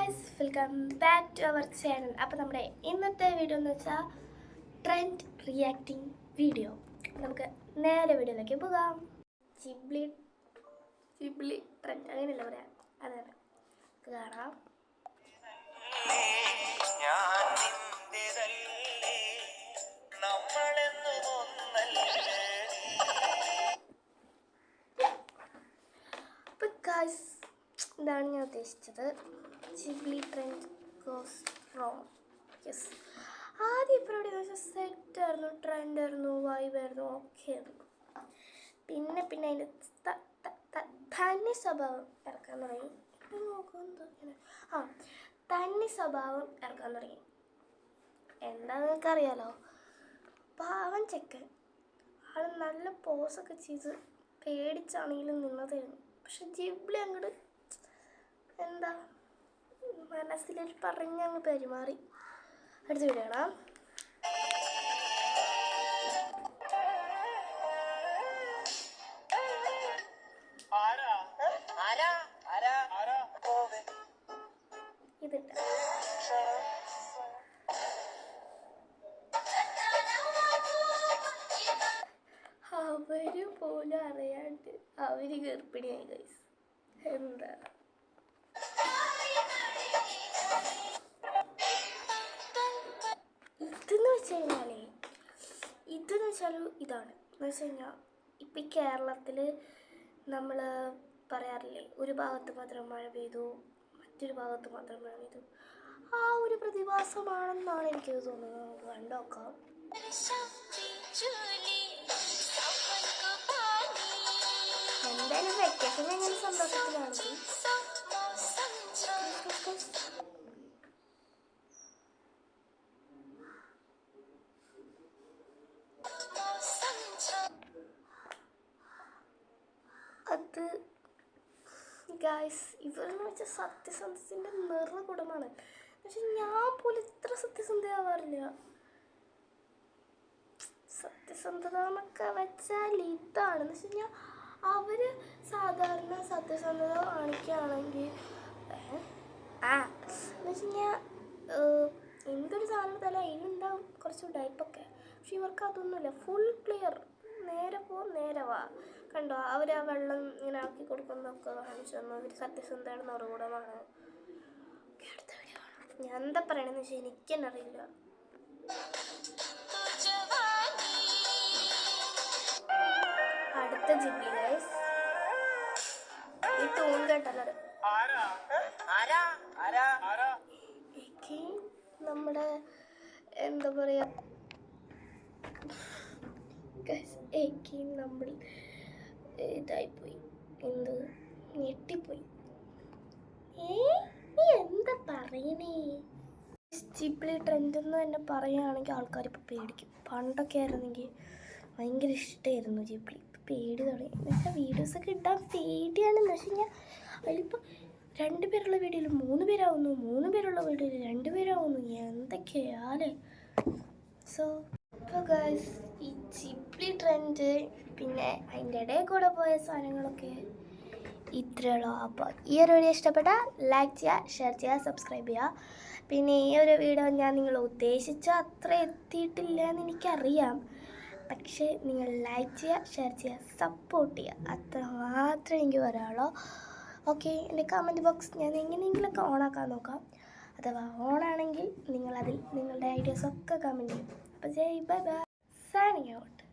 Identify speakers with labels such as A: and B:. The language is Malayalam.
A: Guys, welcome back to our channel. അപ്പോൾ നമ്മുടെ ഇന്നത്തെ വീഡിയോ എന്ന് വെച്ചാൽ ട്രെൻഡ് റിയാക്ടിങ് വീഡിയോ. നമുക്ക് നേരെ വീഡിയോയിലേക്ക് പോകാം. ജിബ്ലി ട്രെൻഡ് അങ്ങനെയല്ല പറയാം, അതാണ് കാണാം. അപ്പോൾ ഗായ്സ്, ഇതാണ് ഞാൻ ഉദ്ദേശിച്ചത്. ജിബ്ലി ട്രെൻഡ് ഗോസ് റോങ്. യെസ്, ആദ്യം ഇപ്പോഴും സെറ്റായിരുന്നു, ട്രെൻഡായിരുന്നു, വൈബായിരുന്നു, ഓക്കെ ആയിരുന്നു. പിന്നെ അതിൻ്റെ തനി സ്വഭാവം ഇറക്കാൻ തുടങ്ങി. തനി സ്വഭാവം ഇറക്കാൻ തുടങ്ങി. എന്താണെന്ന് നിങ്ങൾക്കറിയാലോ, പാവൻ ചെക്കൻ ആൾ നല്ല പോസൊക്കെ ചെയ്ത് പേടിച്ചാണെങ്കിലും നിന്നതായിരുന്നു. പക്ഷെ ജിബ്ലി അങ്ങോട്ട് എന്താ മനസ്സിലൊരു പറഞ്ഞങ്ങ് പെരുമാറി. അടുത്ത വീഡിയോ കാണാം. ഇതിട്ട അവര് പോലും അറിയാണ്ട് അവര് ഗർഭിണിയായി ഗൈസ്. എന്താ ഇതെന്ന് വെച്ചാൽ ഇതാണ് എന്ന് വെച്ച് കഴിഞ്ഞാൽ, ഇപ്പം ഈ കേരളത്തിൽ നമ്മൾ പറയാറില്ലേ, ഒരു ഭാഗത്ത് മാത്രം മഴ പെയ്തു, മറ്റൊരു ഭാഗത്ത് മാത്രം മഴ പെയ്തു. ആ ഒരു പ്രതിഭാസമാണെന്നാണ് എനിക്ക് തോന്നുന്നത്. നമുക്ക് കണ്ടുനോക്കാം. എന്തായാലും വെക്കേഷൻ എങ്ങനെ സന്തോഷത്തിലാണിത്. അത് ഗായ്സ്, ഇവരെന്ന് വെച്ചാൽ സത്യസന്ധത്തിൻ്റെ നിറകുടമാണ്. പക്ഷെ ഞാൻ പോലും ഇത്ര സത്യസന്ധയാവാറില്ല. സത്യസന്ധത എന്നൊക്കെ വെച്ചാൽ ഇതാണെന്ന് വെച്ച് കഴിഞ്ഞാൽ, അവർ സാധാരണ സത്യസന്ധത കാണിക്കുകയാണെങ്കിൽ എന്ന് വെച്ച് കഴിഞ്ഞാൽ എന്തൊരു സാധനം തല അതിനുണ്ടാവും കുറച്ച് ടൈപ്പൊക്കെ. പക്ഷെ ഇവർക്ക് അതൊന്നുമില്ല, ഫുൾ ക്ലിയർ, നേരെ പോ നേരെ വാ. കണ്ടോ, അവർ ആ വെള്ളം ഇങ്ങനെ ആക്കി കൊടുക്കുന്നതൊക്കെ കാണിച്ചു തന്നു. അവർ സത്യസന്ധയുടെ നിറകൂടമാണ്. അടുത്ത വീഡിയോ കാണാം. ഞാൻ എന്താ പറയണെന്ന് വെച്ചാൽ എനിക്ക് തന്നെ അറിയില്ല. അടുത്ത ജിബ്ലി ഗൈസ്, ഈ ടൂൺ കേട്ടല്ലോ, നമ്മുടെ എന്താ പറയാ നമ്മൾ ഇതായിപ്പോയി, എന്ത് ഞെട്ടിപ്പോയി. നീ എന്താ പറയണേ? ജിബ്ലി ട്രെൻഡ് എന്ന് തന്നെ പറയുകയാണെങ്കിൽ ആൾക്കാരിപ്പോൾ പേടിക്കും. പണ്ടൊക്കെ ആയിരുന്നെങ്കിൽ ഭയങ്കര ഇഷ്ടമായിരുന്നു ജിബ്ലി. ഇപ്പം പേടി തുടങ്ങി. എന്നുവെച്ചാൽ വീഡിയോസൊക്കെ ഇടാൻ പേടിയാണെന്ന് വെച്ച് കഴിഞ്ഞാൽ, അതിലിപ്പോൾ 2 പേരുള്ള വീഡിയോയിൽ 3 പേരാവുന്നു, 3 പേരുള്ള വീഡിയോയിൽ 2 പേരാവുന്നു. എന്തൊക്കെയാലേ. സോ ഇപ്പോൾ ഗൈസ്, ഈ ജിബ്ലി ട്രെൻഡ് പിന്നെ അതിൻ്റെ ഇടയിൽ കൂടെ പോയ സാധനങ്ങളൊക്കെ ഇത്രയുള്ളൂ. അപ്പോൾ ഈ ഒരു വീഡിയോ ഇഷ്ടപ്പെട്ടാൽ ലൈക്ക് ചെയ്യുക, ഷെയർ ചെയ്യുക, സബ്സ്ക്രൈബ് ചെയ്യുക. പിന്നെ ഈ ഒരു വീഡിയോ ഞാൻ നിങ്ങൾ ഉദ്ദേശിച്ച അത്ര എത്തിയിട്ടില്ല എന്ന് എനിക്കറിയാം. പക്ഷേ നിങ്ങൾ ലൈക്ക് ചെയ്യുക, ഷെയർ ചെയ്യുക, സപ്പോർട്ട് ചെയ്യുക, അത്ര മാത്രമേ എനിക്ക് പറയാനുള്ളൂ. ഓക്കെ, എൻ്റെ കമൻറ്റ് ബോക്സ് ഞാൻ എങ്ങനെയെങ്കിലുമൊക്കെ ഓണാക്കാൻ നോക്കാം. അഥവാ ഓണാണെങ്കിൽ നിങ്ങളതിൽ നിങ്ങളുടെ ഐഡിയാസൊക്കെ കമൻറ്റ് ചെയ്യും. അപ്പോൾ ബൈ ബൈ, സൈനിങ് ഔട്ട്.